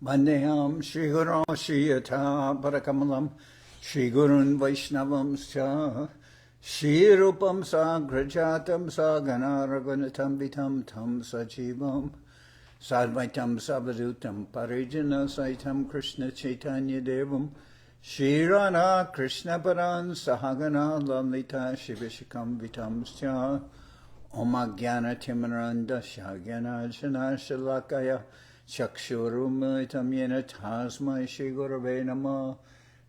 Vandeham Shri Guru Shri Yatha Parakamalam Shri Gurun Vaishnavam Scha Shri Rupam Sagrajatam Sagana Raghunatam Vitam Tam Sajivam Sadvaitam Savadutam Parijana Saitam Krishna Chaitanya Devam Shri Radha Krishna Paran Sahagana Lalita Shivishikam Vitam Scha Om Agyana Timaranda Shagyana Jana Shalakaya Chakshurumitam Yena Tasmai Shri Gurave Namah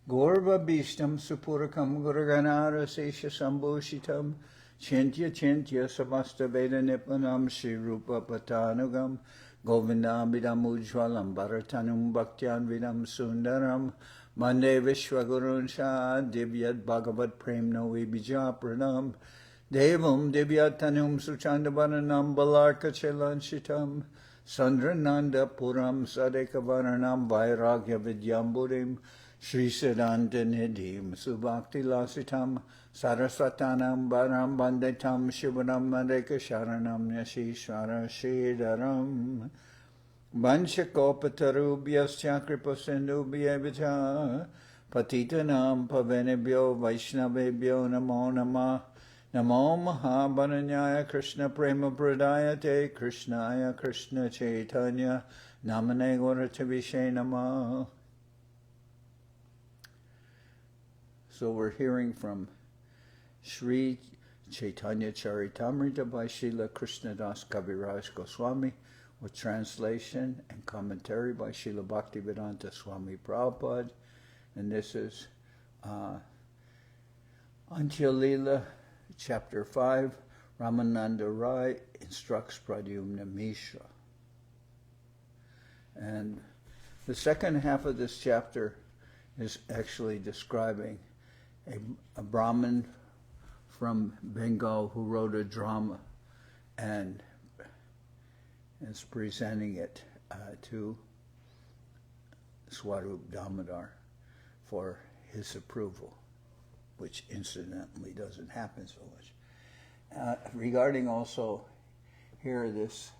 Gorva Bhishtam Supurakam Guruganara Sesha Sambhushitam Chintya Chintya Samasta Veda Nipanam Shri Rupa Patanugam Govindabidam Ujwalam Bharatanum Bhaktyan Vidam Sundaram Mande Vishwagurun Shah Divyat Bhagavat Premna Vibija Pranam Devam Divyatanum Suchandabaranam Balarka Chelanshitam Sandrananda Puram Sadekavaranam Vairagya Vidyamburim Sri Siddhanta Nidhim Subhakti Lasitam Saraswatanam Baram Bandetam Shivanam Madeka Sharanam Yashishvara Shridaram Vanchakopatarubhyascha Kripasindubhya Patitanam Pavenebhyo Vaishnavebhyo Namo Namah Namo Mahabharanyaya Krishna Prema Pradayate Krishnaya Krishna Chaitanya Namane Gauratavishe Namah. So we're hearing from Sri Chaitanya Charitamrita by Srila Krishna das Kaviraj Goswami with translation and commentary by Srila Bhaktivedanta Swami Prabhupada. And this is Antya-lila, Chapter 5, Ramananda Raya instructs Pradyumna Mishra. And the second half of this chapter is actually describing a Brahmin from Bengal who wrote a drama and is presenting it to Swarup Damodar for his approval, which incidentally doesn't happen so much. Regarding also here this,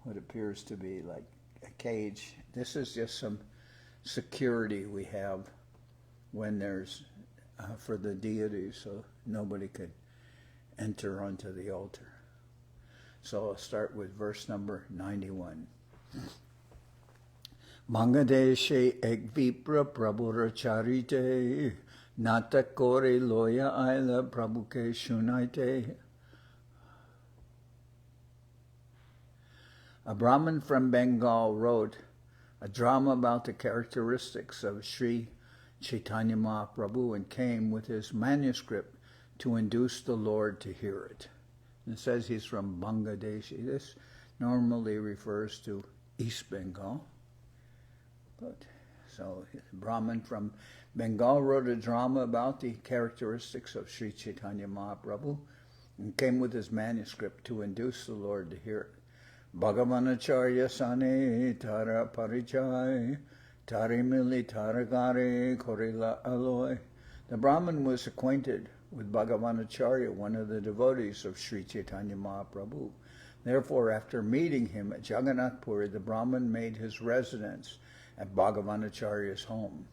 what appears to be like a cage, this is just some security we have when there's, for the deities, so nobody could enter onto the altar. So I'll start with verse number 91. Mangadeshe ekvipra prabhura charite natakore loya aila prabhuke shunaite. A Brahmin from Bengal wrote a drama about the characteristics of Sri Chaitanya Mahaprabhu and came with his manuscript to induce the Lord to hear it. It says he's from Bangladesh. This normally refers to East Bengal. But so Brahman from Bengal wrote a drama about the characteristics of Sri Chaitanya Mahaprabhu and came with his manuscript to induce the Lord to hear it. Bhagavanacharya sane tara parijay tarimili taragare korila aloy. The Brahman was acquainted with Bhagavanacharya, one of the devotees of Sri Chaitanya Mahaprabhu. Therefore, after meeting him at Jagannath Puri, the Brahman made his residence at Bhagavanacharya's home.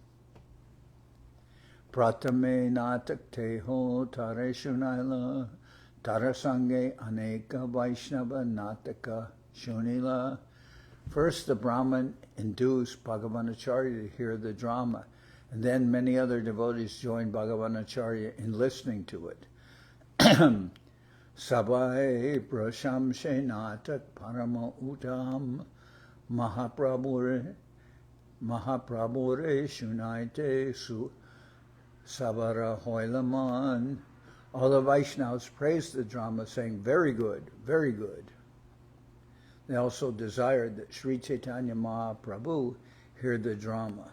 Pratame natak teho tare shunaila tarasange aneka vaishnava nataka shunila. First, the Brahman induced Bhagavanacharya to hear the drama, and then many other devotees joined Bhagavanacharya in listening to it. Sabai prashamse natak parama utam Mahaprabhure shunaite su sabara hoilaman. All the Vaishnavas praised the drama, saying, very good, very good. They also desired that Sri Chaitanya Mahaprabhu hear the drama.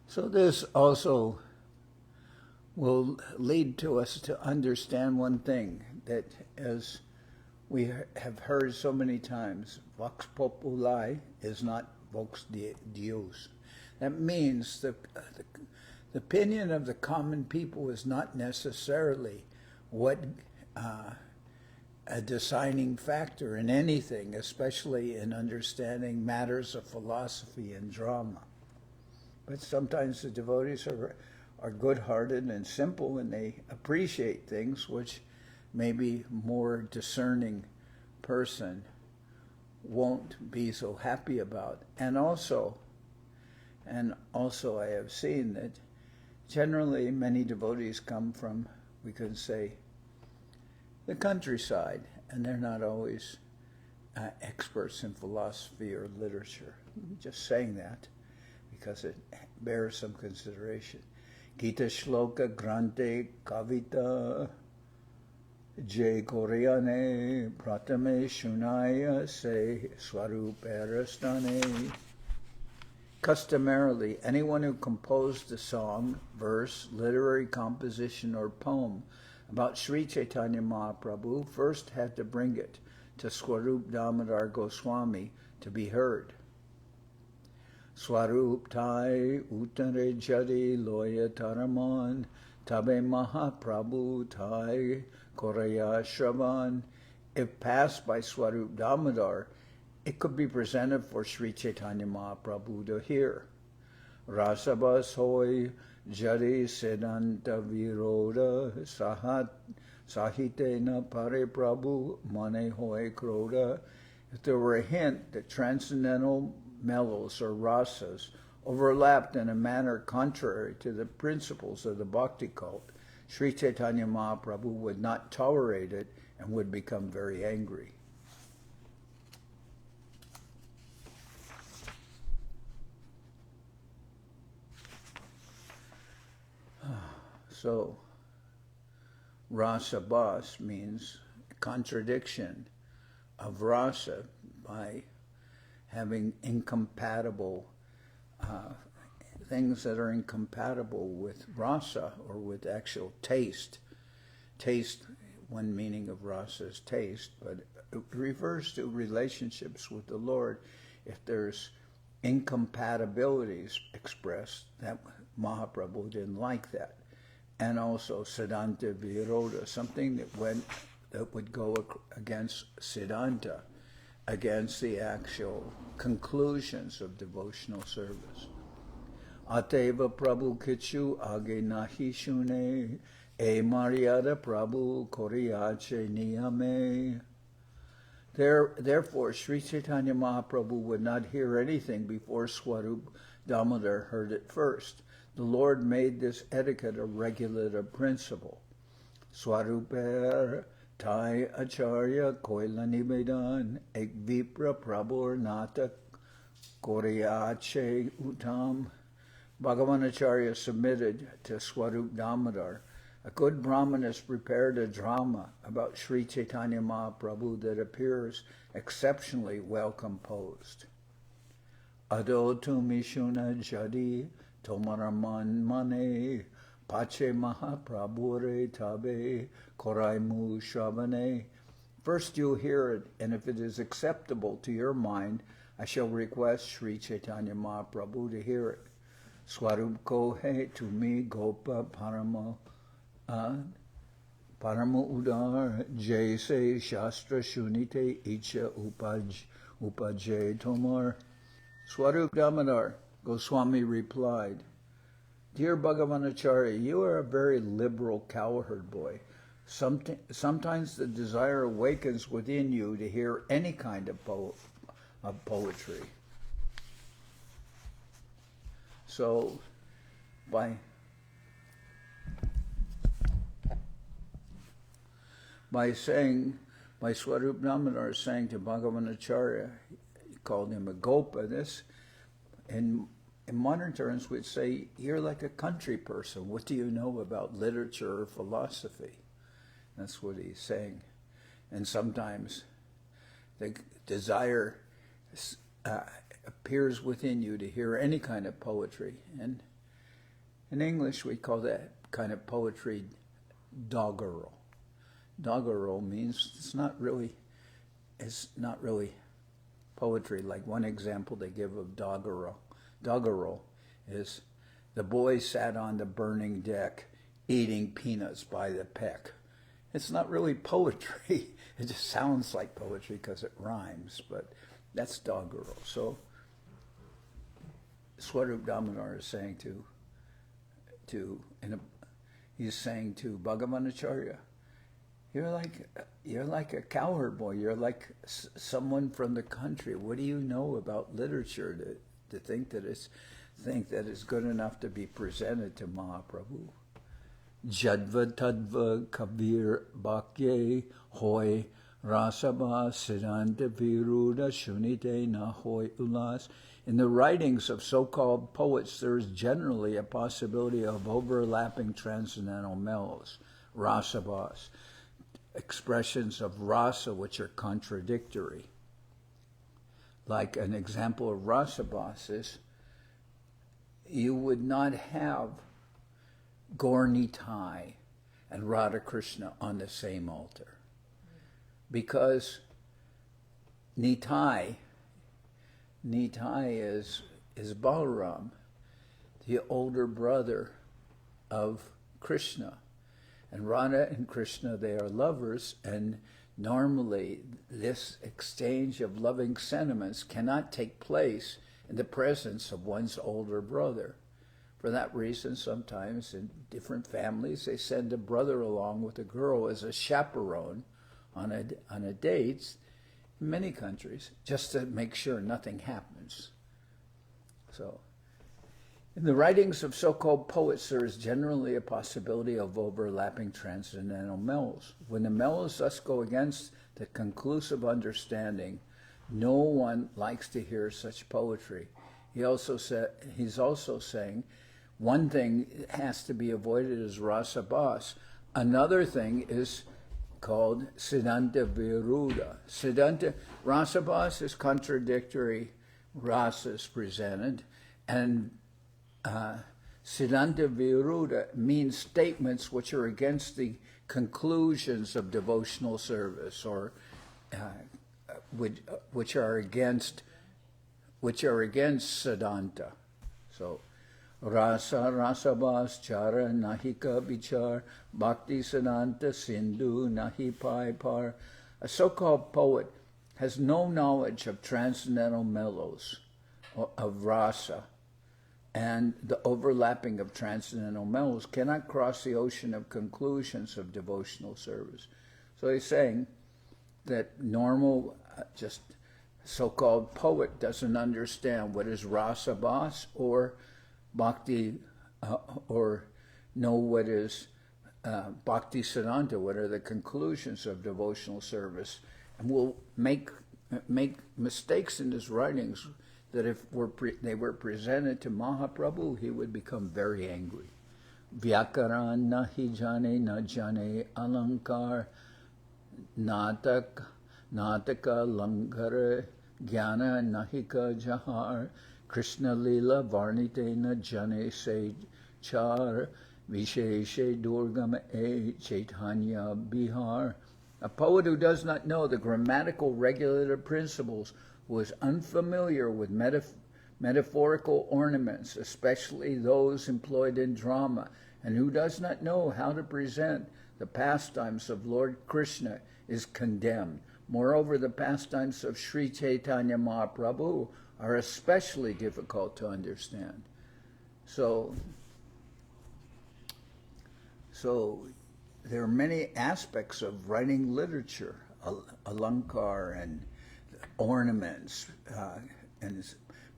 So this also will lead to us to understand one thing, that as we have heard so many times, vox populi is not vox Deus. That means the opinion of the common people is not necessarily what a deciding factor in anything, especially in understanding matters of philosophy and drama. But sometimes the devotees are good-hearted and simple, and they appreciate things which maybe more discerning person won't be so happy about. And also I have seen that generally many devotees come from, we could say, the countryside, and they're not always experts in philosophy or literature. I'm just saying that because it bears some consideration. Gita Shloka Grante Kavita Jay Koreane Pratame Shunaya Se Swarup Erastane. Customarily, anyone who composed a song, verse, literary composition, or poem about Sri Chaitanya Mahaprabhu first had to bring it to Swarup Damodar Goswami to be heard. Swarup Tai Uttare Jadi Loya Taraman Tabe Mahaprabhu Tai Koraya Shravan. If passed by Swarup Damodar, it could be presented for Sri Chaitanya Mahaprabhu to hear. Rasabas Hoy Jadi Siddhanta Viroda Sahitena Pare Prabhu Mane Hoy Kroda. If there were a hint that transcendental mellows or rasas overlapped in a manner contrary to the principles of the bhakti cult, Sri Chaitanya Mahaprabhu would not tolerate it and would become very angry. So, rasa bas means contradiction of rasa by having incompatible things that are incompatible with rasa or with actual taste. Taste, one meaning of rasa is taste, but it refers to relationships with the Lord. If there's incompatibilities expressed, that Mahaprabhu didn't like that. And also Siddhanta Viroda, something that would go against Siddhanta, against the actual conclusions of devotional service. Ateva Prabhu Kichu Age Nahi Shune E Maryada Prabhu Koriache Niyame. Therefore, Sri Chaitanya Mahaprabhu would not hear anything before Swarup Damodar heard it first. The Lord made this etiquette a regulative principle. Swaruper Tai Acharya Koilani Vedan Ek Vipra Prabhur Nata Koriache Utam. Bhagavan Acharya submitted to Swarup Damodar. A good Brahmin has prepared a drama about Sri Chaitanya Mahaprabhu that appears exceptionally well composed. Ado tu mishuna jadi tomaraman mane pache Mahaprabhure tabe koraimu shravane. First you'll hear it, and if it is acceptable to your mind, I shall request Sri Chaitanya Mahaprabhu to hear it. Swarup kohe to me gopa parama udar jaise shastra shunite icha upajay tomar. Swarup Damodar Goswami replied, Dear Bhagavanacharya, you are a very liberal cowherd boy. Sometimes the desire awakens within you to hear any kind of poetry. So, by Swarup Damodar saying to Bhagavanacharya, he called him a gopa. This, in modern terms, we'd say, you're like a country person. What do you know about literature or philosophy? That's what he's saying. And sometimes the desire appears within you to hear any kind of poetry. And in English, we call that kind of poetry doggerel. Doggerel means it's not really poetry. Like one example they give of doggerel. Doggerel is the boy sat on the burning deck eating peanuts by the peck. It's not really poetry. It just sounds like poetry because it rhymes, but that's doggerel. So Swarup Damodar is saying he's saying to Bhagavanacharya, you're like a cowherd boy. You're like someone from the country. What do you know about literature to think that it's good enough to be presented to Mahaprabhu? Jadva tadva kabir bhakye hoy rasabha siddhanta viruda shunite na hoy ulas. In the writings of so-called poets, there is generally a possibility of overlapping transcendental mellows, rasabhas, expressions of rasa which are contradictory. Like an example of rasabhas is, you would not have Gaur Nitai and Radha Krishna on the same altar, because Nitai is Balaram, the older brother of Krishna, and Radha and Krishna, they are lovers, and normally this exchange of loving sentiments cannot take place in the presence of one's older brother. For that reason, sometimes in different families, they send a brother along with a girl as a chaperone on a date, in many countries, just to make sure nothing happens. So, in the writings of so-called poets, there is generally a possibility of overlapping transcendental mellows. When the mellows thus go against the conclusive understanding, no one likes to hear such poetry. He's also saying, one thing has to be avoided is rasabhas. Another thing is called siddhanta viruddha. Rasabhas is contradictory rasas presented, and siddhanta viruddha means statements which are against the conclusions of devotional service, or which are against siddhanta. So, rasabhas chara nahika bichar bhakti siddhanta sindhu nahi pai par. A so-called poet has no knowledge of transcendental mellows, of rasa, and the overlapping of transcendental mellows cannot cross the ocean of conclusions of devotional service. So he's saying that normal, just so-called poet doesn't understand what is rasabhas or bhakti, or know what is bhakti siddhanta, what are the conclusions of devotional service, and will make mistakes in his writings that if they were presented to Mahaprabhu, he would become very angry. Vyakaran nahi jane na jane alankar nataka langhar jnana nahika jahar Krishna-lila varnite na jane se char visheshe durgam e Chaitanya bihar. A poet who does not know the grammatical regulative principles, who is unfamiliar with metaphorical ornaments, especially those employed in drama, and who does not know how to present the pastimes of Lord Krishna, is condemned. Moreover, the pastimes of Sri Chaitanya Mahaprabhu are especially difficult to understand. So there are many aspects of writing literature, alankar and ornaments and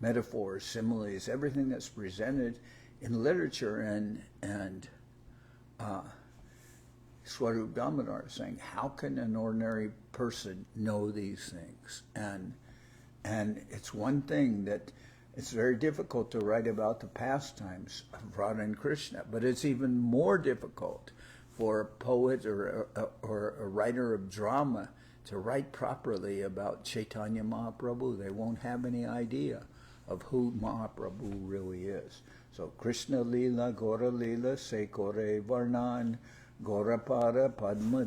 metaphors, similes, everything that's presented in literature, and Swarup Damodar is saying, how can an ordinary person know these things? And it's one thing that it's very difficult to write about the pastimes of Radha and Krishna, but it's even more difficult for a poet or a writer of drama to write properly about Chaitanya Mahaprabhu. They won't have any idea of who Mahaprabhu really is. So Krishna-lila, Gora-lila, Sekore Varnan, Gorapada, Padma,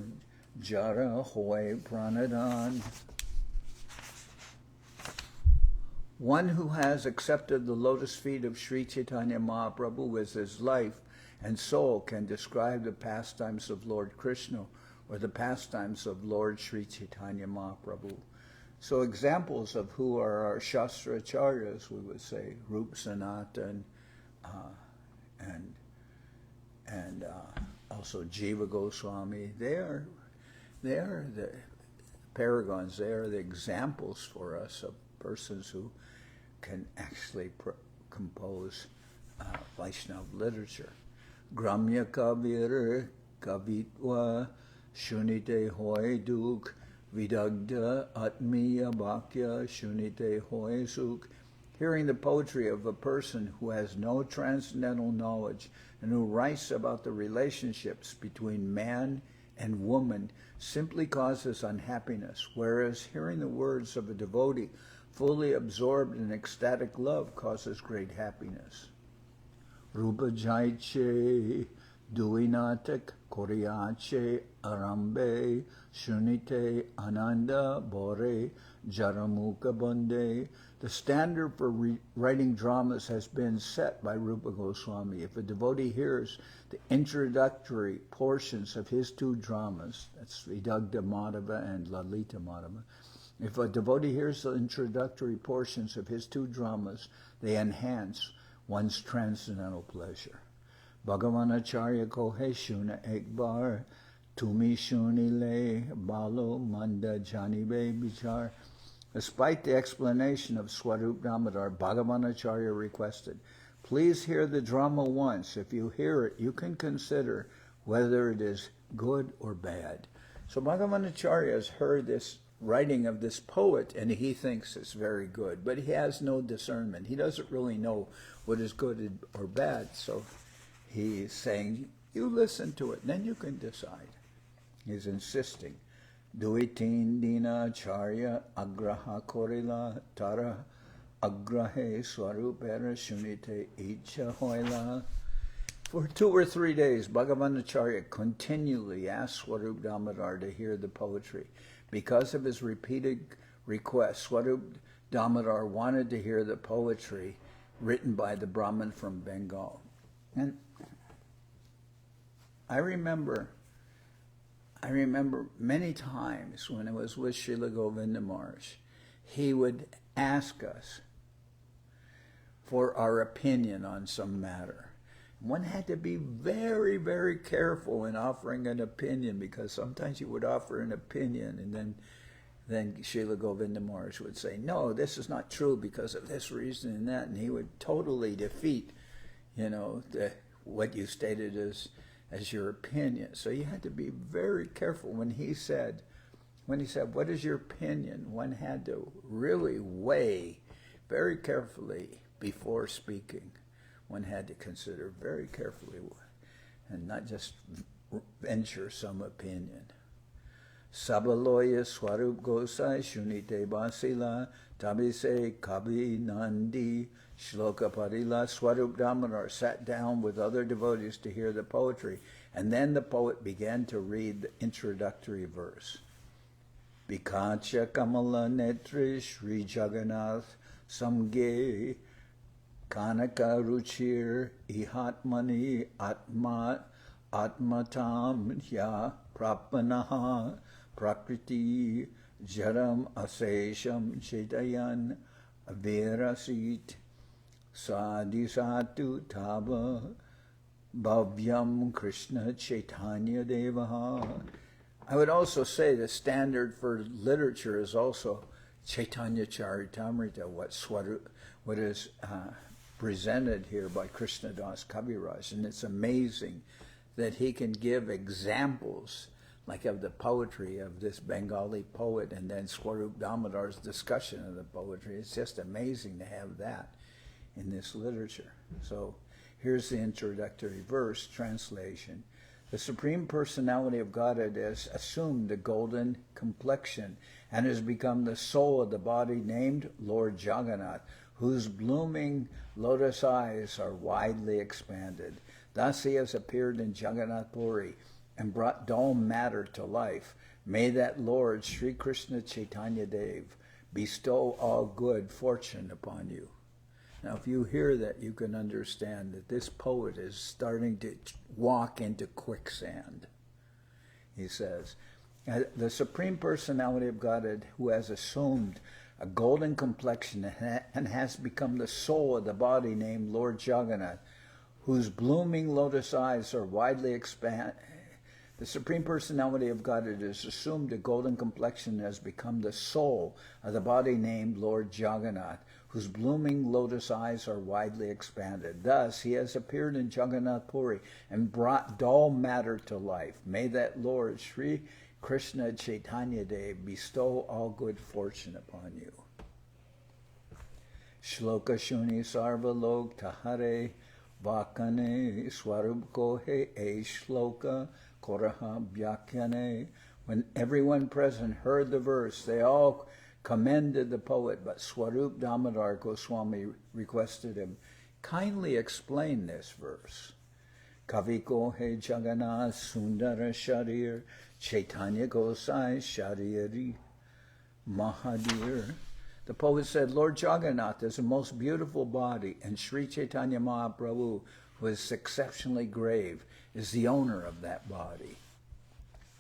Jara, Hoy, Pranadan. One who has accepted the lotus feet of Sri Chaitanya Mahaprabhu as his life and soul can describe the pastimes of Lord Krishna or the pastimes of Lord Sri Chaitanya Mahaprabhu. So examples of who are our Shastra Acharyas, we would say, Rupa Sanatan, and also Jiva Goswami. They are the paragons. They are the examples for us of persons who can actually compose Vaishnava literature. Gramya Kavir Kavitva Shunite Hoy Duk Vidagda Atmiya Bhakya Shunite Hoy Suk. Hearing the poetry of a person who has no transcendental knowledge and who writes about the relationships between man and woman simply causes unhappiness, whereas hearing the words of a devotee fully absorbed in ecstatic love causes great happiness. Rupa Jaiche Duinatak Koriache Arambe Shunite Ananda Bore Jaramuka Bande. The standard for writing dramas has been set by Rupa Goswami. If a devotee hears the introductory portions of his two dramas, that's Vidagda Madhava and Lalita Madhava, if a devotee hears the introductory portions of his two dramas, they enhance one's transcendental pleasure. Bhagavan Acharya Kohe Shuna Ekbar Tumi Shuni Le Balo Manda Janibe Bichar. Despite the explanation of Swarup Damodar, Bhagavan Acharya requested, please hear the drama once. If you hear it, you can consider whether it is good or bad. So Bhagavan Acharya has heard this writing of this poet, and he thinks it's very good, but he has no discernment. He doesn't really know what is good or bad, so he's saying, you listen to it, and then you can decide. He's insisting. Duitin dina charya agraha korila tara agrahe swarupera shunite icha hoila. For 2 or 3 days, Bhagavan Acharya continually asked Swarup Damodar to hear the poetry. Because of his repeated requests, Swarup Damodar wanted to hear the poetry written by the Brahmin from Bengal. And I remember many times when I was with Srila Govinda Maharaj, he would ask us for our opinion on some matter. One had to be very, very careful in offering an opinion, because sometimes you would offer an opinion and then Srila Govinda Maharaj would say, no, this is not true because of this reason and that, and he would totally defeat, what you stated as your opinion. So you had to be very careful when he said, what is your opinion? One had to really weigh very carefully before speaking. One had to consider very carefully and not just venture some opinion. Sabaloya Swarup Gosai Shunite Basila Tabise Kavi Nandi Shloka Parila. Swarup Damodar sat down with other devotees to hear the poetry, and then the poet began to read the introductory verse. Bikacha Kamala Netri Sri Jagannath Samge Kanaka Ruchir Ihatmani Atmatam Ya Prapanaha Prakriti Jaram Asesham Chaitayan Averasit Sadisatu Tava Bhavyam Krishna Chaitanya Devaha. I would also say the standard for literature is also Chaitanya Charitamrita, what is presented here by Krishna das Kaviraj. And it's amazing that he can give examples like of the poetry of this Bengali poet, and then Swarup Damodar's discussion of the poetry. It's just amazing to have that in this literature. So here's the introductory verse, translation. The Supreme Personality of Godhead has assumed the golden complexion and has become the soul of the body named Lord Jagannath, whose blooming lotus eyes are widely expanded. Thus he has appeared in Jagannath Puri and brought dull matter to life. May that Lord, Sri Krishna Chaitanya Dev, bestow all good fortune upon you. Now, if you hear that, you can understand that this poet is starting to walk into quicksand. he says. The Supreme Personality of Godhead, who has assumed a golden complexion and has become the soul of the body named Lord Jagannath, whose blooming lotus eyes are widely expanded. The Supreme Personality of Godhead has assumed a golden complexion and has become the soul of the body named Lord Jagannath, whose blooming lotus eyes are widely expanded. Thus, he has appeared in Jagannath Puri and brought dull matter to life. May that Lord, Sri Krishna Chaitanya Day, bestow all good fortune upon you. Shloka Shuni Sarva Lok Tahare Vakane Swarup Kohe E Shloka Koraha Bhyakyane. When everyone present heard the verse, they all commended the poet, but Swarup Damodar Goswami requested him, kindly explain this verse. Kaviko he Jagannath Sundara Sharir Chaitanya Gosai Shariri Mahadir. The poet said, Lord Jagannath is the most beautiful body, and Sri Chaitanya Mahaprabhu, who is exceptionally grave, is the owner of that body.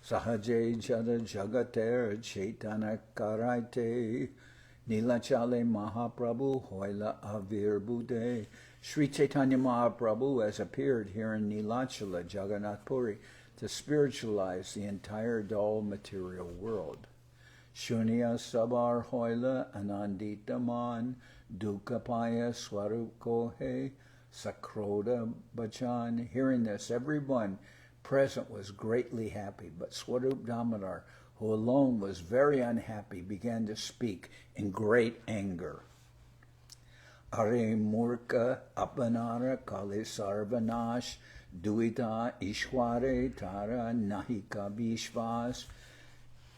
Sahaje Jada Jagater Chaitanya Karaite Nilachale Mahaprabhu Hoila Avir Bude. Sri Chaitanya Mahaprabhu has appeared here in Nilachala, Jagannath Puri, to spiritualize the entire dull material world. Shunya Sabar Hoila Anandita Man Dukapaya Swarup Kohe Sakroda Bachan. Hearing this, everyone present was greatly happy, but Swarup Damodar, who alone was very unhappy, began to speak in great anger. Are Murka Apanara Kale Sarvanash Duita Ishware Tara Nahika Vishvas.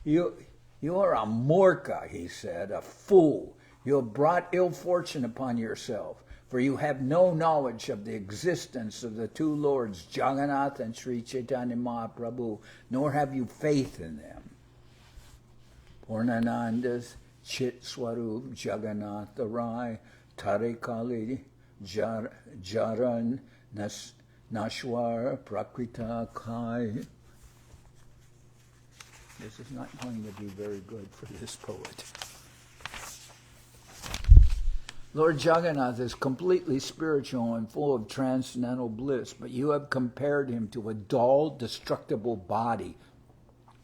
You are a murka, he said, a fool. You have brought ill fortune upon yourself, for you have no knowledge of the existence of the two Lords, Jagannath and Sri Chaitanya Mahaprabhu, nor have you faith in them. Purnanandas Chit Swarup Jagannath Raya Tarikali Jaran Nashwar Prakrita Kai. This is not going to be very good for this poet. Lord Jagannath is completely spiritual and full of transcendental bliss, but you have compared him to a dull, destructible body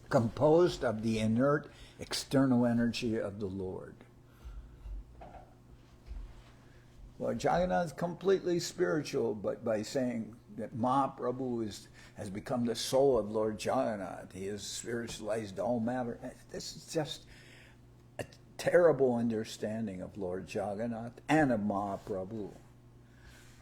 composed of the inert external energy of the Lord. Lord Jagannath is completely spiritual, but by saying that Mahaprabhu has become the soul of Lord Jagannath, he has spiritualized all matter. This is just a terrible understanding of Lord Jagannath and of Mahaprabhu.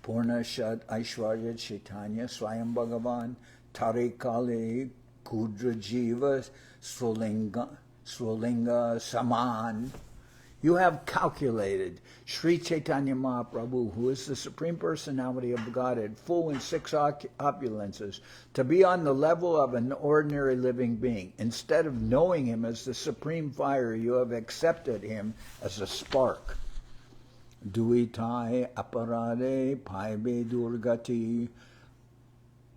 Purna Shad Aishwarya Chaitanya Swayam Bhagavan Tarikale Kudra Jiva Srolinga Saman. You have calculated Sri Chaitanya Mahaprabhu, who is the Supreme Personality of Godhead, full in 6 opulences, to be on the level of an ordinary living being. Instead of knowing him as the Supreme Fire, you have accepted him as a spark. Duitai aparade paibe durgati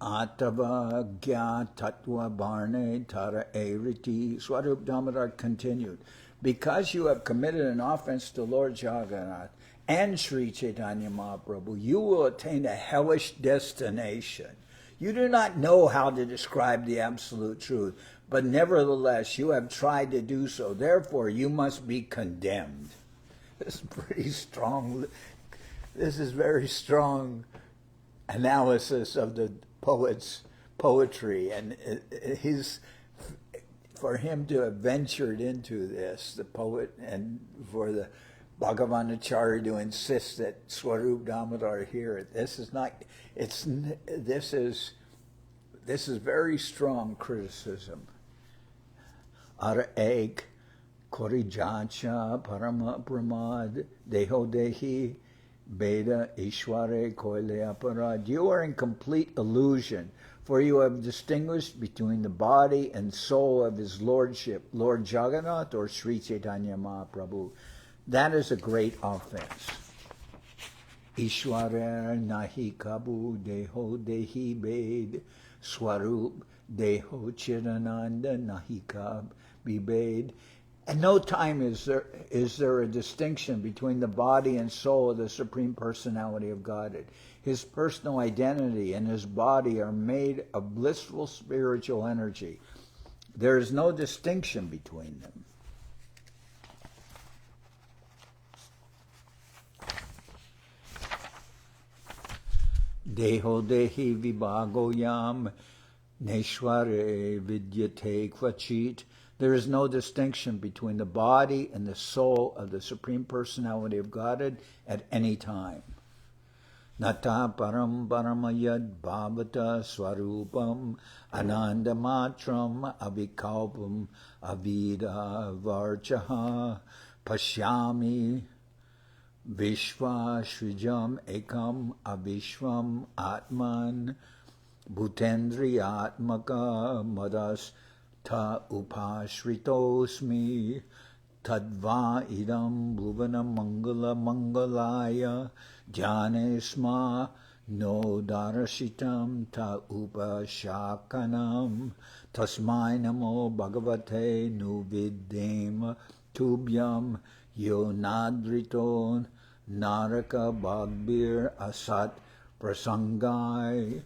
atava gya tatva barne tara eriti. Swarup Damodar continued, because you have committed an offense to Lord Jagannath and Sri Chaitanya Mahaprabhu, you will attain a hellish destination. You do not know how to describe the absolute truth, but nevertheless you have tried to do so. Therefore, you must be condemned. This is pretty strong. This is very strong analysis of the poet's poetry, and for him to have ventured into this, the poet, and for the Bhagavanacharya to insist that Swarup Damodar hear it, this is very strong criticism. Ar ek korijacha parama pramad deho dehi beda ishware koile aparad. You are in complete illusion, for you have distinguished between the body and soul of his lordship, Lord Jagannath or Sri Chaitanya Mahaprabhu. That is a great offense. Ishwara nahi kabu deho dehi bed swarup Deho Chidananda Nahika Bibed. At no time is there a distinction between the body and soul of the Supreme Personality of Godhead. His personal identity and his body are made of blissful spiritual energy. There is no distinction between them. Deho dehi vibhagoyam neshware vidyate kvachit. There is no distinction between the body and the soul of the Supreme Personality of Godhead at any time. Nata param paramayad bhavata swarupam anandamatram avikalpam avida varchaha pashyami vishva shrijam ekam avishvam atman bhutendriyatmaka madas ta upashritosmi tadva idam bhuvana mangala mangalaya jhanesma no darashitam ta upashakanam tasmai namo bhagavate nuviddhem tubhyam yo nadrito naraka bhagbir asat prasangai.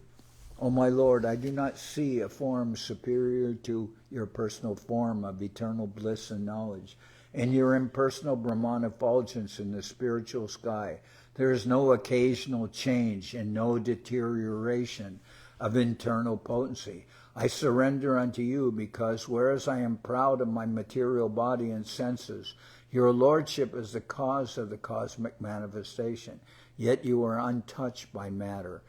O my Lord, I do not see a form superior to your personal form of eternal bliss and knowledge. In your impersonal Brahman effulgence in the spiritual sky, there is no occasional change and no deterioration of internal potency. I surrender unto you because whereas I am proud of my material body and senses, your Lordship is the cause of the cosmic manifestation, yet you are untouched by matter.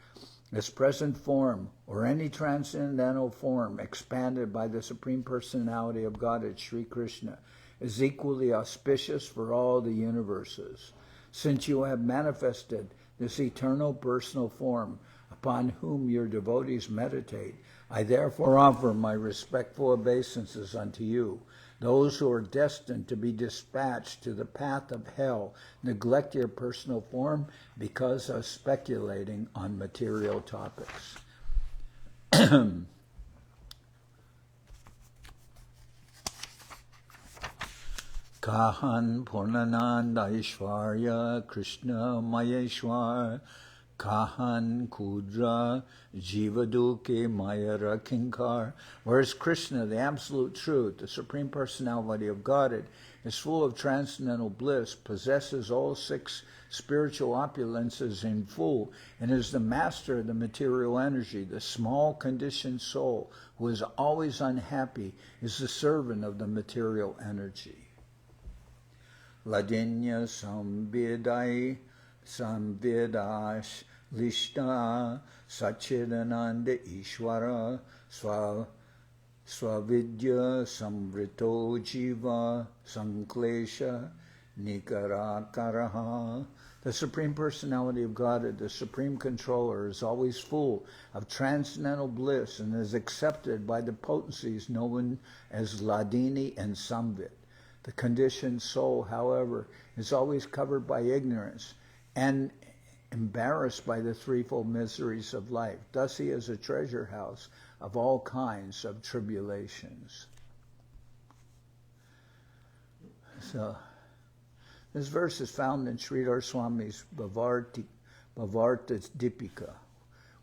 This present form, or any transcendental form expanded by the Supreme Personality of Godhead, Sri Krishna, is equally auspicious for all the universes. Since you have manifested this eternal personal form upon whom your devotees meditate, I therefore offer my respectful obeisances unto you. Those who are destined to be dispatched to the path of hell neglect your personal form because of speculating on material topics. Kahan Purnananda Ishvarya Krishna Mayeshwar Kahan Kudra Jivaduke Mayara Kinkar. Whereas Krishna, the Absolute Truth, the Supreme Personality of Godhead, is full of transcendental bliss, possesses all six spiritual opulences in full, and is the master of the material energy, the small conditioned soul who is always unhappy, is the servant of the material energy. Ladinya Samvedai Samvedash Lishta Sachidananda Ishvara Swavidya Samvrito Jiva Sanklesha Nikarakaraha. The Supreme Personality of Godhead, the Supreme Controller, is always full of transcendental bliss and is accepted by the potencies known as Ladini and Samvit. The conditioned soul, however, is always covered by ignorance and embarrassed by the threefold miseries of life. Thus he is a treasure house of all kinds of tribulations. So, this verse is found in Sridhar Swami's Bhavarta Dipika,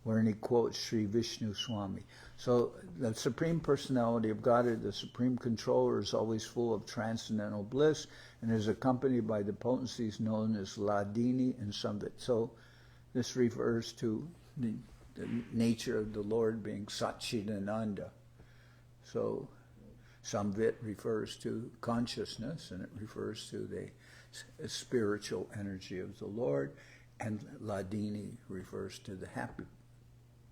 wherein he quotes Sri Vishnu Swami. So the Supreme Personality of Godhead, the Supreme Controller, is always full of transcendental bliss and is accompanied by the potencies known as Ladini and Samvit. So this refers to the nature of the Lord being Satchidananda. So Samvit refers to consciousness, and it refers to the spiritual energy of the Lord, and Ladini refers to the happy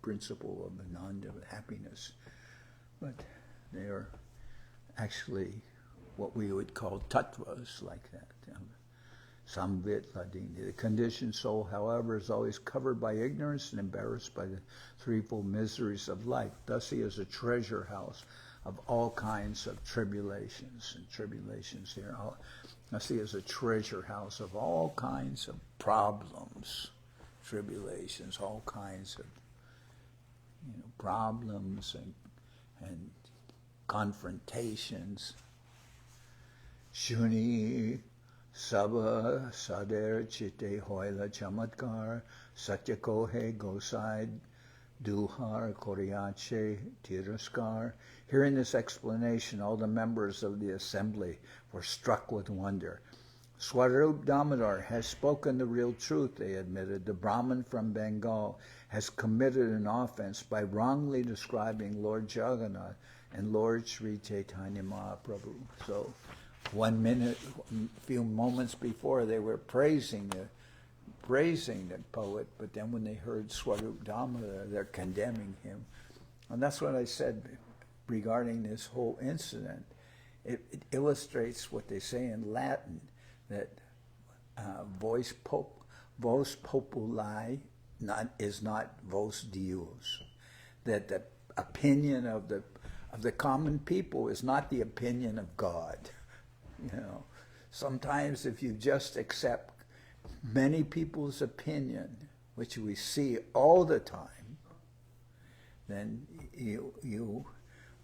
principle of Ananda, happiness. But they are actually what we would call tattvas, like that. Samvit, Ladini. The conditioned soul, however, is always covered by ignorance and embarrassed by the threefold miseries of life. Thus he is a treasure house of all kinds of tribulations. And tribulations here, thus he is a treasure house of all kinds of problems, tribulations, all kinds of problems and confrontations. Shuni Saba Sader Chite Hoila Chamatkar Satyakohe Gosai Duhar Koriache Tiraskar. Hearing this explanation, all the members of the assembly were struck with wonder. Swarup Damodar has spoken the real truth, they admitted. The Brahmin from Bengal has committed an offense by wrongly describing Lord Jagannath and Lord Sri Chaitanya Mahaprabhu. So a few moments before, they were praising the poet, but then when they heard Swarup Damodar, they're condemning him. And that's what I said regarding this whole incident. It illustrates what they say in Latin, that vos populi is not vos Deus, that the opinion of the common people is not the opinion of God. You know, sometimes if you just accept many people's opinion, which we see all the time, then you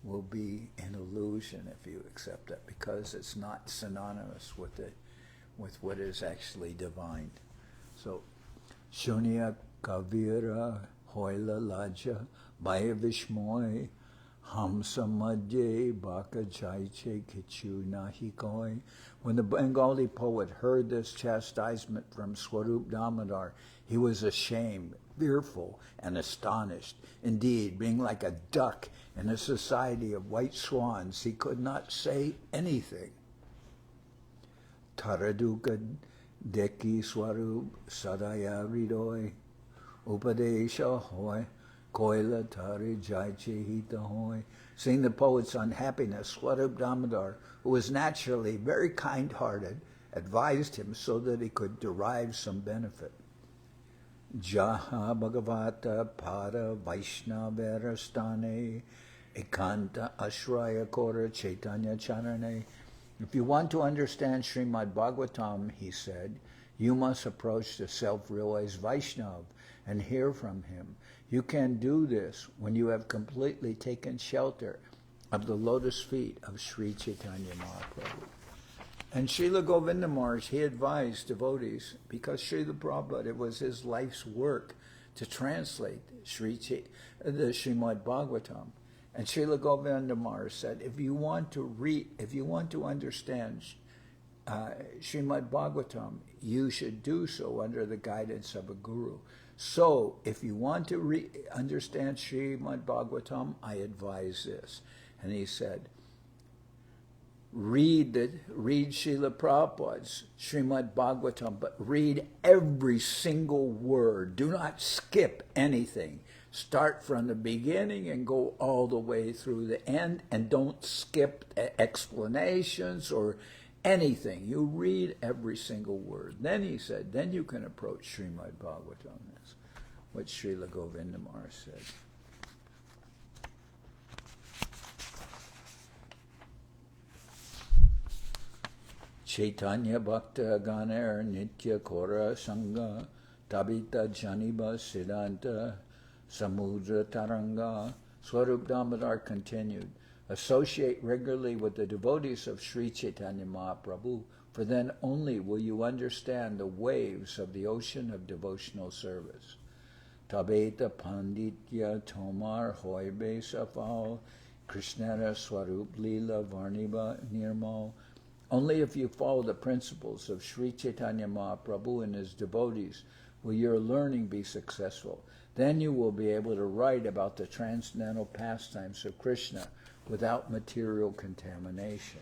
will be in illusion if you accept that, because it's not synonymous with what is actually divine. So, Shunya Kavira Hoila Laja Baya Vishmoy Hamsa Madhye Baka Jaiche Kichu Nahikoi. When the Bengali poet heard this chastisement from Swarup Damodar, he was ashamed, fearful, and astonished. Indeed, being like a duck in a society of white swans, he could not say anything. Taraduka Deki Swarup Sadaya Ridoi Upadesha Hoy Koila Tari Jaiche Hita Hoy. Seeing the poet's unhappiness, Swarup Damodar, who was naturally very kind-hearted, advised him so that he could derive some benefit. Jaha Bhagavata Pada Vaishnavarastane Ekanta Ashraya Kora Chaitanya Charane. If you want to understand Srimad Bhagavatam, he said, you must approach the self-realized Vaishnav and hear from him. You can do this when you have completely taken shelter of the lotus feet of Sri Chaitanya Mahaprabhu. And Srila Govinda Maharaj, he advised devotees, because Srila Prabhupada, it was his life's work to translate the Srimad Bhagavatam. And Srila Govinda Maharaj said, if you want to understand Srimad Bhagavatam, you should do so under the guidance of a guru. So, if you want to understand Srimad Bhagavatam, I advise this. And he said, read Srila Prabhupada's Srimad Bhagavatam, but read every single word. Do not skip anything. Start from the beginning and go all the way through the end, and don't skip explanations or anything. You read every single word. Then he said, then you can approach Srimad Bhagavatam. That's what Srila Govinda Maharaj said. Chaitanya Bhakta Ganer Nitya Kora Sangha Tabita Janiba Siddhanta Samudra Taranga. Swarup Damodar continued, associate regularly with the devotees of Sri Chaitanya Mahaprabhu, for then only will you understand the waves of the ocean of devotional service. Tabeta Panditya Tomar Hoibe Safal Krishnara Swarup Lila Varniba Nirmal. Only if you follow the principles of Sri Chaitanya Mahaprabhu and his devotees will your learning be successful. Then you will be able to write about the transcendental pastimes of Krishna without material contamination.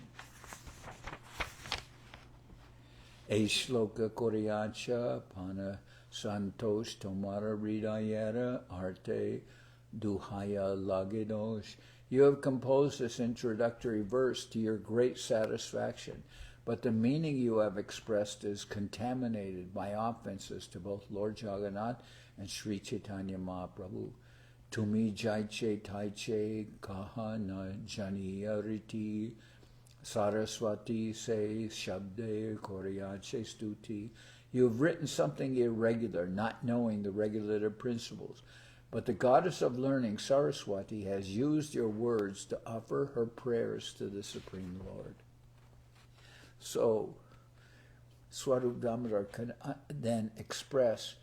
Eshloka Koryacha Pana Santosh Tomara Ridayera Arte Duhaya Lagidosh. You have composed this introductory verse to your great satisfaction, but the meaning you have expressed is contaminated by offenses to both Lord Jagannath and Sri Chaitanya Mahaprabhu. Tumi Jaiche Taiche Kaha Na Janiya Riti Saraswati Se Shabde Koryache Stuti. You have written something irregular, not knowing the regulative principles. But the goddess of learning, Saraswati, has used your words to offer her prayers to the Supreme Lord. So, Swarup Damodar can then express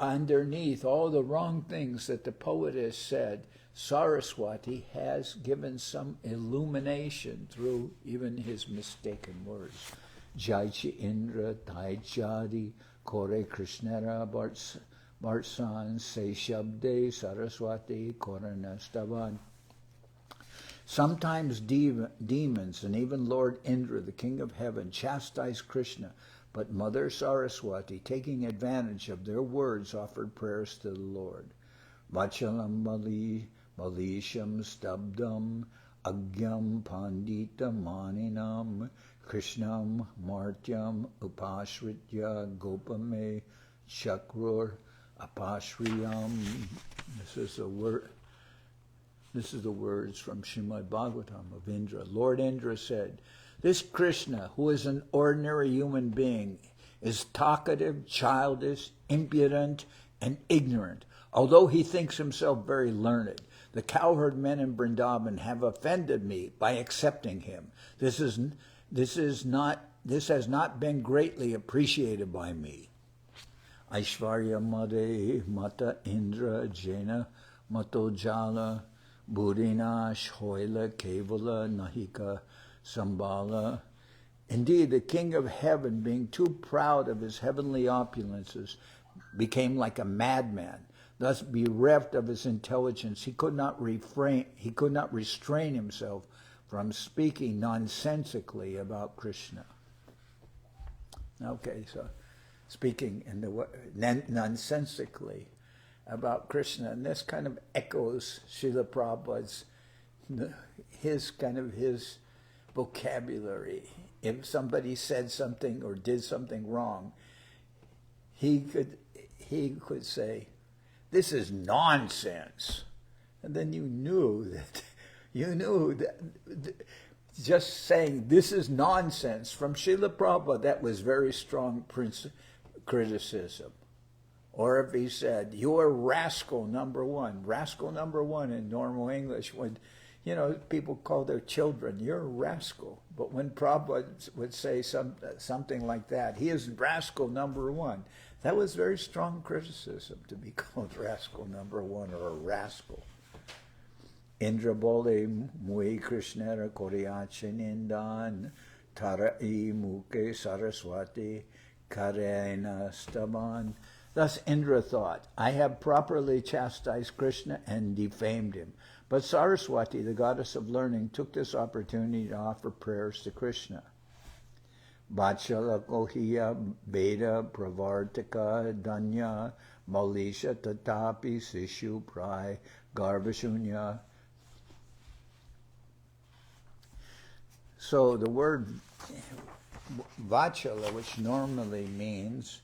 underneath all the wrong things that the poetess said, Saraswati has given some illumination through even his mistaken words. Jaichi Indra, Taijadi, Kore Krishnara, Barsan, Se Shabde, Saraswati, Koranastavan. Sometimes demons and even Lord Indra, the king of heaven, chastise Krishna, but Mother Saraswati, taking advantage of their words, offered prayers to the Lord. Vachalam Balisham Stabdam Agyam Pandita Maninam Krishnam Martyam Upashritya Gopame Chakrur Apashriyam. This is the words from Srimad Bhagavatam of Indra. Lord Indra said, this Krishna, who is an ordinary human being, is talkative, childish, impudent, and ignorant, although he thinks himself very learned. The cowherd men in Vrindavan have offended me by accepting him. This has not been greatly appreciated by me. Aishvarya Made Mata Indra Jena Mato Jala Budina Shoila Kevala Nahika Sambala. Indeed, the king of heaven, being too proud of his heavenly opulences, became like a madman. Thus bereft of his intelligence, he could not restrain himself from speaking nonsensically about Krishna. Okay, so speaking nonsensically about Krishna, and this kind of echoes Srila Prabhupada's his vocabulary. If somebody said something or did something wrong, he could say, "This is nonsense," and then you knew that just saying "this is nonsense" from Srila Prabhupada, that was very strong criticism. Or if he said, "You're rascal number one," rascal number one in normal English, when people call their children, "You're a rascal." But when Prabhupada would say something like that, "He is rascal number one," that was very strong criticism, to be called rascal number one or a rascal. Indra bole mui Krishnara Koriachinindan Tarai Muke Saraswati Karena Staban. Thus Indra thought, I have properly chastised Krishna and defamed him. But Saraswati, the goddess of learning, took this opportunity to offer prayers to Krishna. Vachala Kohiya Veda Pravartaka Danya Malisha Tatapi Sishu Prai Garbashunya. So the word Vachala, which normally means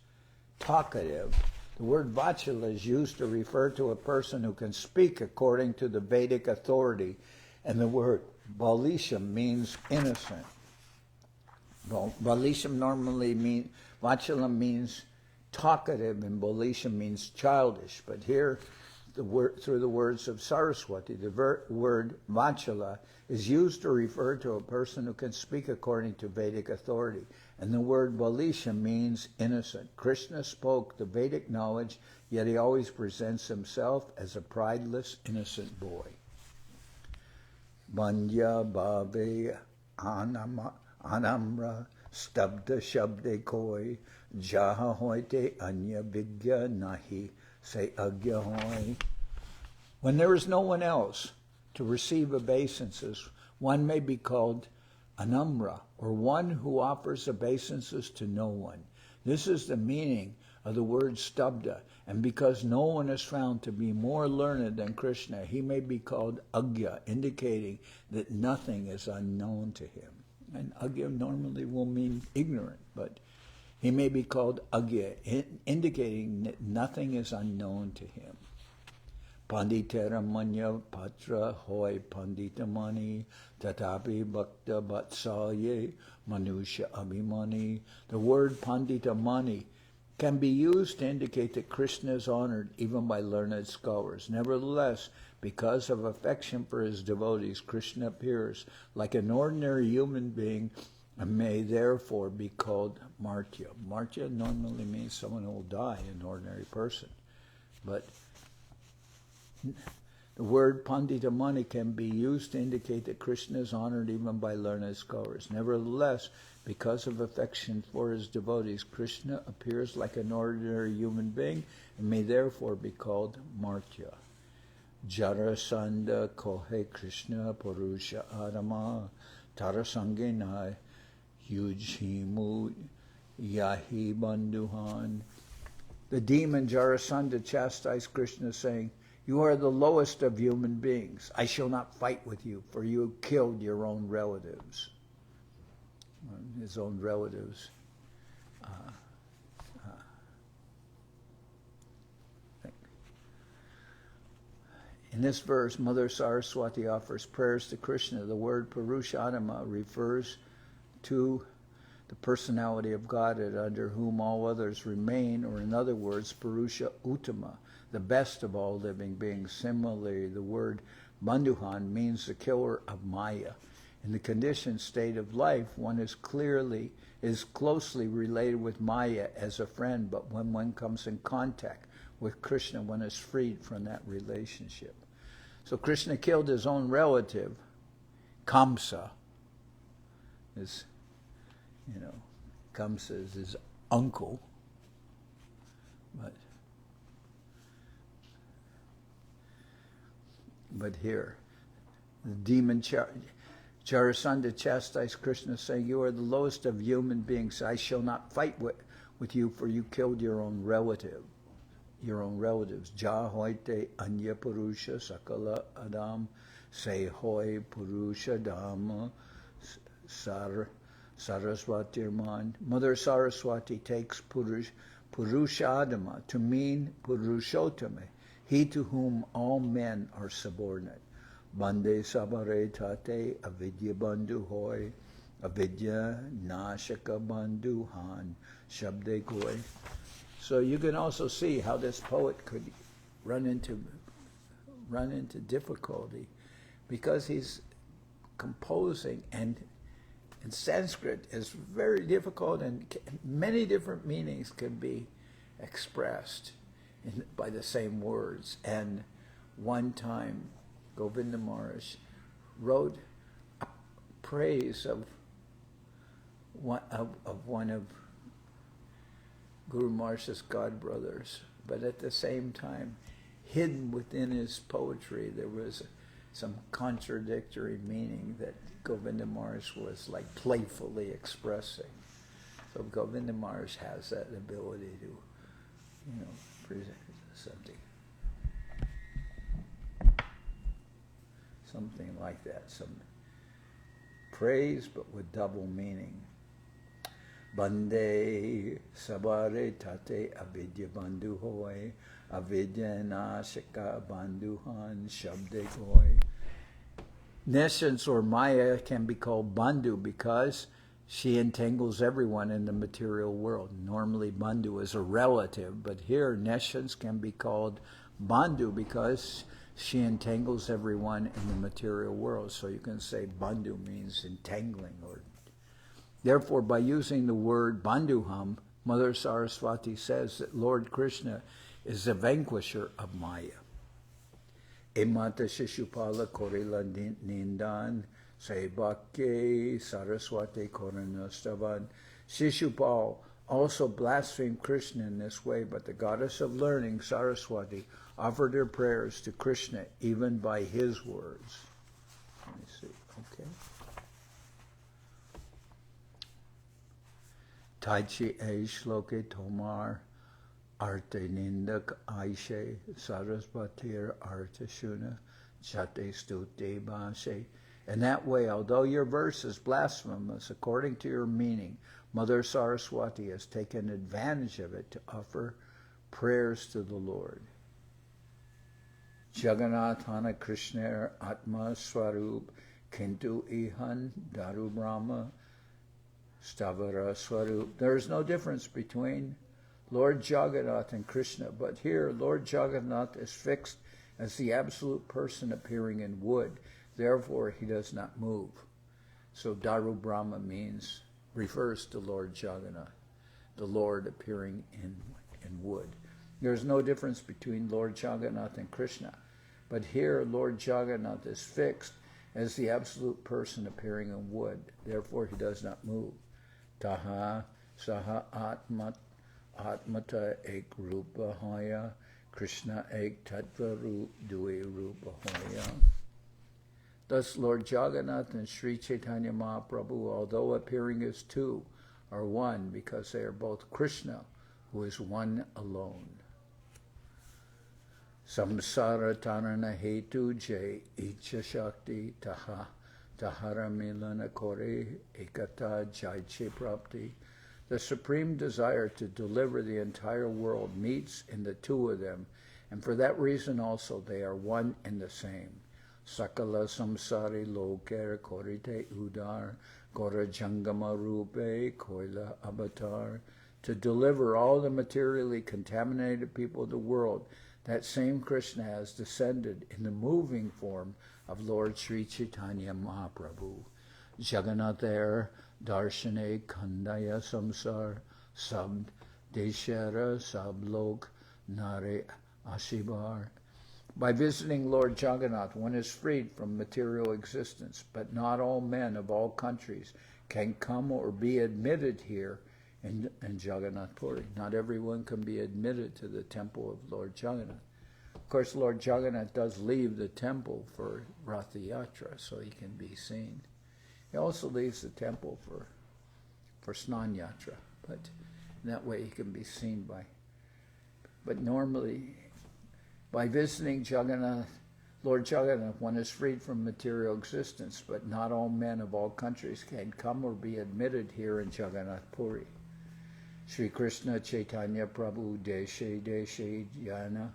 talkative, the word Vachala is used to refer to a person who can speak according to the Vedic authority, and the word Balisham means innocent. Balisham normally means, Vachala means talkative, and Balisham means childish. But here, through the words of Saraswati, the word Vachala is used to refer to a person who can speak according to Vedic authority. And the word Balisha means innocent. Krishna spoke the Vedic knowledge, yet he always presents himself as a prideless, innocent boy. Bandya Bhave Anamra Stabda Shabde Koi Jaha Hoite Anya Vigya Nahi Se Agya Hoi. When there is no one else to receive obeisances, one may be called anamra, or one who offers obeisances to no one. This is the meaning of the word stabda, and because no one is found to be more learned than Krishna, he may be called agya, indicating that nothing is unknown to him. And agya normally will mean ignorant, but he may be called agya, indicating that nothing is unknown to him. Panditera manya patra hoy panditamani tatapi bhakta vatsalye manusha abhimani. The word panditamani can be used to indicate that Krishna is honored even by learned scholars. Nevertheless, because of affection for his devotees, Krishna appears like an ordinary human being and may therefore be called Martya. Martya normally means someone who will die, an ordinary person. But the word Pandita Mani can be used to indicate that Krishna is honored even by learned scholars. Nevertheless, because of affection for his devotees, Krishna appears like an ordinary human being and may therefore be called Martya. Jarasandha kohe Krishna Purusha Adama Tarasangena Yujhimu Yahi Bandhuhan. The demon Jarasandha chastised Krishna, saying, "You are the lowest of human beings. I shall not fight with you, for you killed your own relatives." His own relatives. In this verse, Mother Saraswati offers prayers to Krishna. The word Purushotama refers to the personality of Godhead, under whom all others remain, or in other words, Purusha Uttama, the best of all living beings. Similarly, the word Bandhuhan means the killer of Maya. In the conditioned state of life, one is closely related with Maya as a friend, but when one comes in contact with Krishna, one is freed from that relationship. So Krishna killed his own relative, Kamsa. Kamsa is his uncle. But here, the demon Jarasandha chastised Krishna, saying, "You are the lowest of human beings. I shall not fight with you, for you killed your own relatives. Jahoite anya purusha sakala adam sehoy purusha dhamma saraswatirman." Mother Saraswati takes Purushadama to mean Purushottama, he to whom all men are subordinate. Bande sabare tate avidya bandhu hoy, avidya nashaka bandhu han shabde goy. So you can also see how this poet could run into difficulty, because he's composing, and in Sanskrit is very difficult, and many different meanings can be expressed by the same words. And one time, Govinda Maharaj wrote a praise of one of Guru Maharaj's godbrothers, but at the same time, hidden within his poetry, there was some contradictory meaning that Govinda Maharaj was like playfully expressing. So Govinda Maharaj has that ability to, present something like that, some praise but with double meaning. Bande sabare tate avidya bandhu hoy, avidya nashaka bandhuhan shabde goy. Nescience or Maya can be called bandhu because she entangles everyone in the material world. Normally bandhu is a relative, but here nescience can be called bandhu because she entangles everyone in the material world. So you can say bandhu means entangling. Therefore, by using the word bandhuham, Mother Saraswati says that Lord Krishna is the vanquisher of Maya. Emata Shishupala Korila Nindan Saibake Saraswati Koranastavan. Shishupal also blasphemed Krishna in this way, but the goddess of learning, Saraswati, offered her prayers to Krishna even by his words. Let me see, okay. Taichi e shloke tomar arte nindak aishe sarasvatir arte shuna chate stute bashe. In that way, although your verse is blasphemous according to your meaning, Mother Saraswati has taken advantage of it to offer prayers to the Lord. Jagannathana Krishna Atma Swarup Kintu Ihan Daru Brahma Stavara Swarup. There is no difference between Lord Jagannath and Krishna. But here, Lord Jagannath is fixed as the absolute person appearing in wood. Therefore, he does not move. So Daru Brahma refers to Lord Jagannath, the Lord appearing in wood. There's no difference between Lord Jagannath and Krishna. But here, Lord Jagannath is fixed as the absolute person appearing in wood. Therefore, he does not move. Taha saha atmata ek rupa hoya, Krishna ek tattva rup dui rupa hoya. Thus, Lord Jagannath and Sri Chaitanya Mahaprabhu, although appearing as two, are one because they are both Krishna, who is one alone. Samsara tarana hetu jai icha shakti tahara milana kore ekata jaiche prapti. The supreme desire to deliver the entire world meets in the two of them, and for that reason also they are one and the same. Sakala samsari loker korite udar kora jangama rupe koila avatar. To deliver all the materially contaminated people of the world, that same Krishna has descended in the moving form of Lord Sri Chaitanya Mahaprabhu. Jagannath darshane kandaya samsar sab deshara sab lok nare ashibar. By visiting Lord Jagannath, one is freed from material existence, but not all men of all countries can come or be admitted here in Jagannath Puri. Not everyone can be admitted to the temple of Lord Jagannath. Of course, Lord Jagannath does leave the temple for Ratha Yatra, so he can be seen. He also leaves the temple for Snan Yatra, but in that way he can be seen by. But normally, by visiting Jagannath, Lord Jagannath, one is freed from material existence, but not all men of all countries can come or be admitted here in Jagannath Puri. Sri Krishna Chaitanya Prabhu Deshe Deshe Jana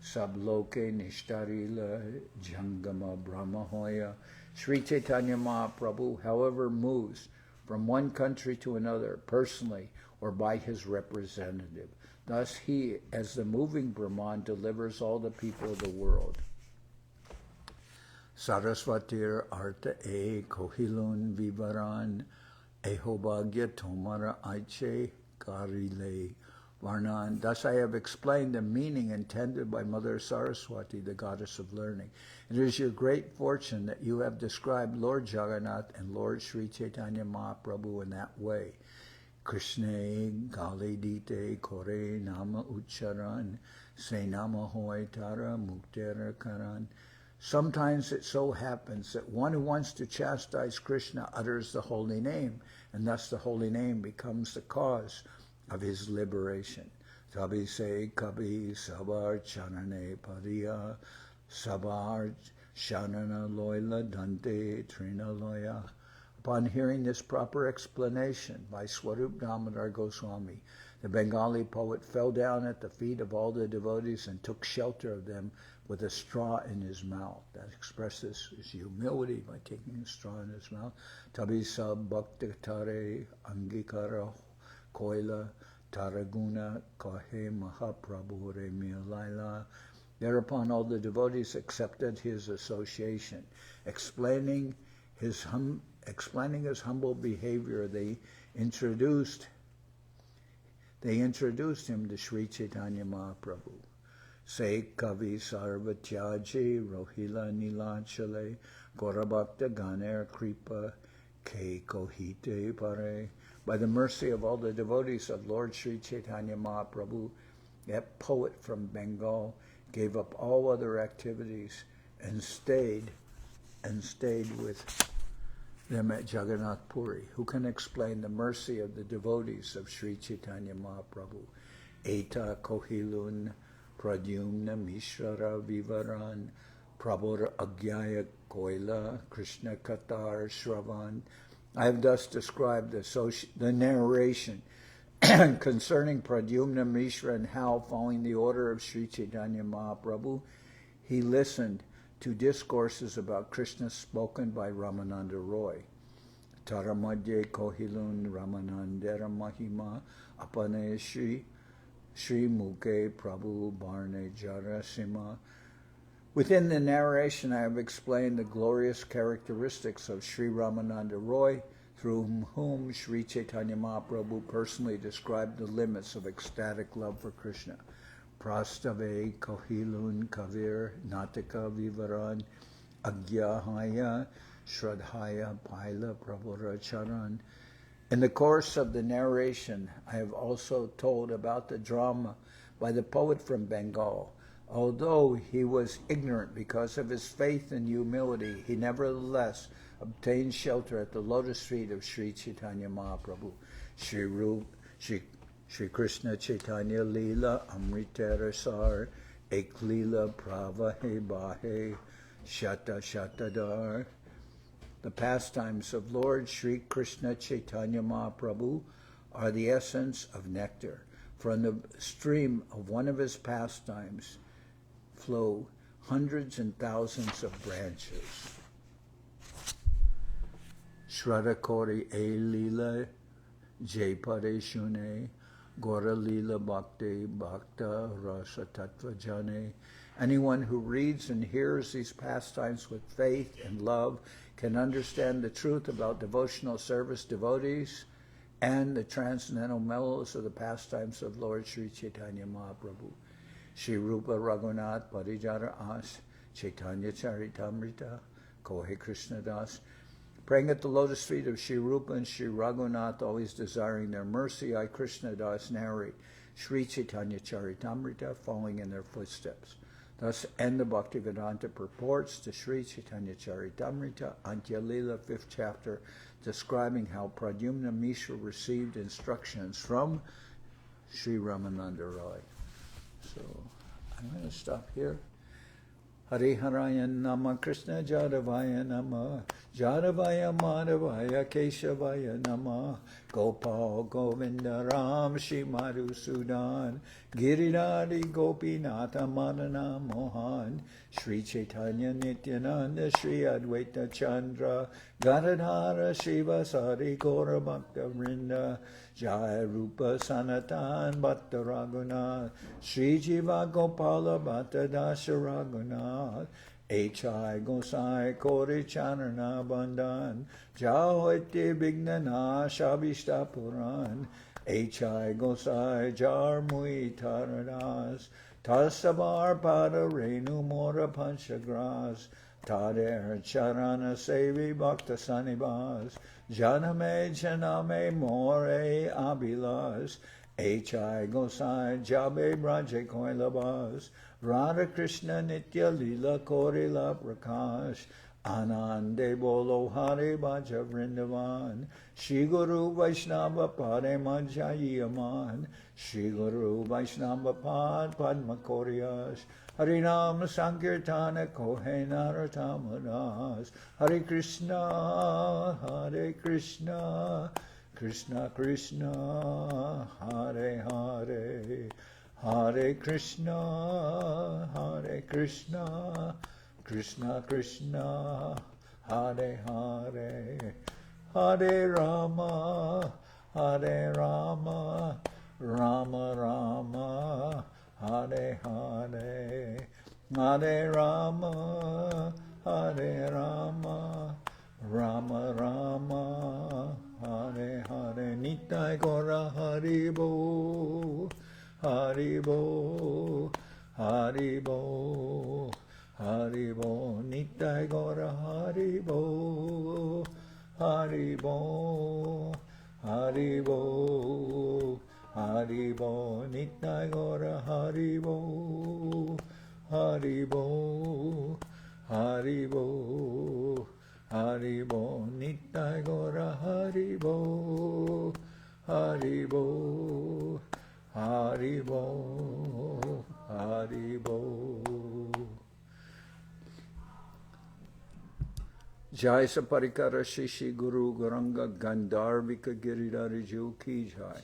Sabloke Nishtarila Jangama Brahma Hoya. Sri Chaitanya Mahaprabhu, however, moves from one country to another, personally or by his representative. Thus he, as the moving Brahman, delivers all the people of the world. Saraswatir Artha E Kohilun Vivaran Ehobhagya Tomara Aiche Karile Varnan. Thus I have explained the meaning intended by Mother Saraswati, the goddess of learning. It is your great fortune that you have described Lord Jagannath and Lord Sri Chaitanya Mahaprabhu in that way. Krishna Gali Dite Kore Nama Ucharan Se Nama Hoy Tara Muktera Karan. Sometimes it so happens that one who wants to chastise Krishna utters the holy name, and thus the holy name becomes the cause of his liberation. Tabi se kabi sabar chanane pariya sabar shanana loyla dante trina loya. Upon hearing this proper explanation by Swarup Damodar Goswami, the Bengali poet fell down at the feet of all the devotees and took shelter of them with a straw in his mouth. That expresses his humility by taking a straw in his mouth. Tabi sab bhakta tare angikara koila taraguna kahe Mahaprabhu re milaila. Thereupon all the devotees accepted his association. Explaining his humble behavior, they introduced him to Sri Chaitanya Mahaprabhu. Se kavi sarvatyaji rohila nilachale gorabhakta ganer kripa ke kohite pare. By the mercy of all the devotees of Lord Sri Chaitanya Mahaprabhu, that poet from Bengal gave up all other activities and stayed with them at Jagannath Puri. Who can explain the mercy of the devotees of Sri Chaitanya Mahaprabhu? Eta kohilun Pradyumna Mishra vivaran prabhur agyaya koila Krishna-katha shravan. I have thus described the narration concerning Pradyumna Mishra and how, following the order of Sri Chaitanya Mahaprabhu, he listened to discourses about Krishna spoken by Ramananda Raya. Taramadye kohilun Ramanandera mahima apane Shri Sri Mukhe Prabhu Barne Jarasima. Within the narration, I have explained the glorious characteristics of Sri Ramananda Raya, through whom Sri Chaitanya Mahaprabhu personally described the limits of ecstatic love for Krishna. Prastave Kohilun Kavir Nataka Vivaran Agyahaya Shradhaya Paila Prabhura Charan. In the course of the narration, I have also told about the drama by the poet from Bengal. Although he was ignorant because of his faith and humility, he nevertheless obtained shelter at the lotus feet of Sri Chaitanya Mahaprabhu. Sri Krishna Chaitanya Lila Amrita Rasar Ek Lila Pravahe Bahe Shata Shatadar. The pastimes of Lord Sri Krishna Chaitanya Mahaprabhu are the essence of nectar. From the stream of one of his pastimes flow hundreds and thousands of branches. Shraddha Kori E Lila Jaypade Shune Gora Lila Bhakti Bhakta Rasa Tattva Jane. Anyone who reads and hears these pastimes with faith and love can understand the truth about devotional service, devotees, and the transcendental mellows of the pastimes of Lord Sri Chaitanya Mahaprabhu. Sri Rupa Raghunath Parijara As Chaitanya Charitamrita Kohe Krishna das. Praying at the lotus feet of Sri Rupa and Sri Raghunath, always desiring their mercy, I Krishna das narrate Sri Chaitanya Charitamrita, following in their footsteps. Thus end the Bhaktivedanta purports to Sri Chaitanya Charitamrita, Antya-lila, 5th chapter, describing how Pradyumna Mishra received instructions from Sri Ramananda Raya. So I'm going to stop here. Hare Haraya Nama Krishna Jadavaya Nama Jadavaya Madhavaya Keshavaya Nama Gopal Govinda Ram Shri Madhusudan Giridhari Gopinatha Madana Mohan Sri Chaitanya Nityananda Sri Advaita Chandra Gadadhara Shiva Sari Gaura Bhakta Vrinda Jaya Rupa Sanatan Bhatta Raghunath Sri Jiva Gopala Bhatta Dasha Raghunath H.I. Gosai Kori Chanarna Bandhan Jahoite Vignana Shabishta Puran H.I. Gosai Jar Mui Taradas Tasabar Pada Renu Mora Panchagras Tader Charana Sevi Bhakta Sanibas Janame Janame More Abilas H.I. Gosai Jabe Braje Koilabas Radha Krishna Antya-lila Korila Prakash Anande Bolo Hare Bhaja Vrindavan Shri Guru Vaishnava Pade Manjayaman Shri Guru Vaishnava Pad Padma Koryas Harinam Sankirtana Kohe Naratamadas Hare Krishna Krishna Krishna Hare Hare Hare Krishna Krishna Krishna Hare Hare Hare Rama Rama Rama Hare Hare Hare Rama Rama Rama Hare Hare Nitai Gora Haribo Haribo Haribo Haribo Nitai Gora Haribo Haribo Haribo Haribo Nitai Gora Haribo Haribo Haribo Haribo Nitai Gora Haribo Haribo Haribo Haribo Jai Saparikara Shishi Guru Garanga Gandharvika Giridhari Ju Ki Jai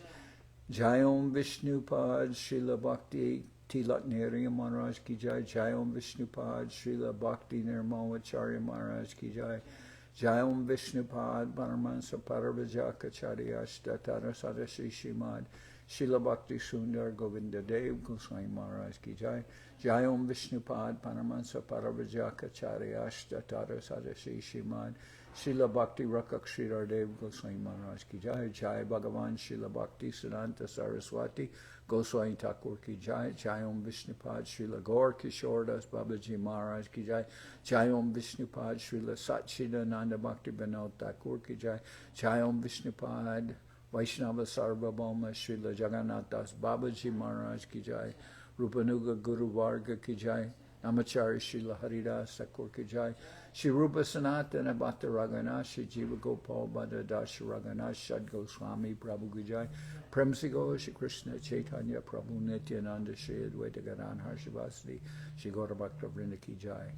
Jai Om Vishnupad Srila Bhakti Tilak Nehriya Maharaj Ki Jai Jai Om Vishnupad Srila Bhakti Nirmalacharya Maharaj Ki Jai Jai Om Vishnupad Paramahansa Parabhajaka Charya Ashtatara Sadasri Shrimad Srila Bhakti Sundar Govinda Dev Goswami Maharaj ki jai. Jai Om Vishnupad Paramahansa Paravajakacharya Ashtatara Sadasi Shrimad Srila Bhakti Rakak Sridhar Dev Goswami Maharaj ki jai. Jai Bhagavan Srila Bhakti Siddhanta Saraswati Goswami Thakur ki jai. Jai Om Vishnupad Srila Gaur Kishore Das Babaji Maharaj ki jai. Jai Om Vishnupad Srila Satchidananda Bhakti Vinod Thakur ki jai. Jai Om Vishnupad Vaishnava Sarvabhauma Srila Jagannath Das Babaji Maharaj ki jai. Rupanuga Guru Varga ki jai. Namachari Srila Haridas Thakur ki jai. Shri Rupa Sanatana Bhatta Raghunath Shri Jiva Gopal Bhatta Das Raghunath Shad Goswami Prabhu ki jai. Premsigo Shri Krishna Chaitanya Prabhu Nityananda Shri Advaita Gadadhar Harshivasadi Shri Gaura Bhakta Vrinda ki jai.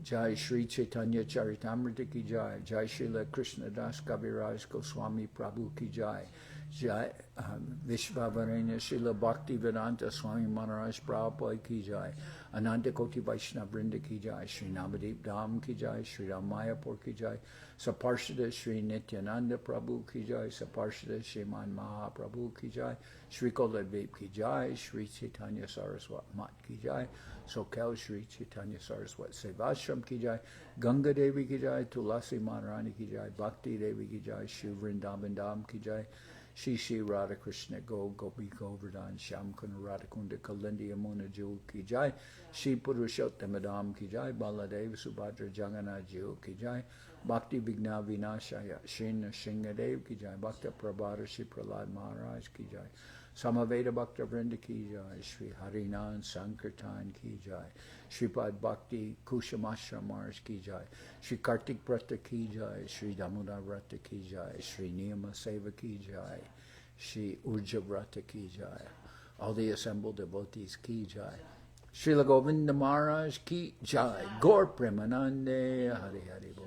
Jai Sri Chaitanya Charitamrita ki jai. Jai Srila Krishna das Kaviraj Goswami Prabhu ki jai. Jai Vishvavaranya Srila Bhakti Vedanta Swami Maharaj Prabhupada ki jai. Ananta Koti Vaishnava Vrinda ki jai. Sri Navadip Dham ki jai. Sri Ramayapur ki jai. Saparshada Sri Nityananda Prabhu ki jai. Saparshada Sriman Mahaprabhu ki jai. Sri Koladvip ki jai. Sri Chaitanya Saraswat Mat ki jai. Sokel Sri Chaitanya Saraswat Sevashram ki jai. Ganga Devi ki jai. Tulasi Maharani ki jai. Bhakti Devi ki jai. Shri Vrindavan Dham ki jai. Shri Shri Radha Krishna Gopi Govardhan Sham Kuna Radha Kunda Kalindi Yamuna Jewel ki jai. Shri Purushottam Dham ki jai. Baladev Subhadra Jagannath Jewel ki jai. Bhakti Vigna Vinashaya Shrina Shingadev ki jai. Bhakta Prabhara Shri Prahlad Maharaj ki jai. Samaveda Bhakta Vrinda ki jai. Shri Harinan Sankirtan ki jai. Shripad Bhakti Kushamashra Maharaj ki jai. Shri Kartik Vrata ki jai. Shri Damodar Vrata ki jai. Shri Niyama Seva ki jai. Shri Urja Vrata ki jai. All the assembled devotees ki jai. Srila Govinda Maharaj ki jai. Gaur Premanande Hari Hari Bol.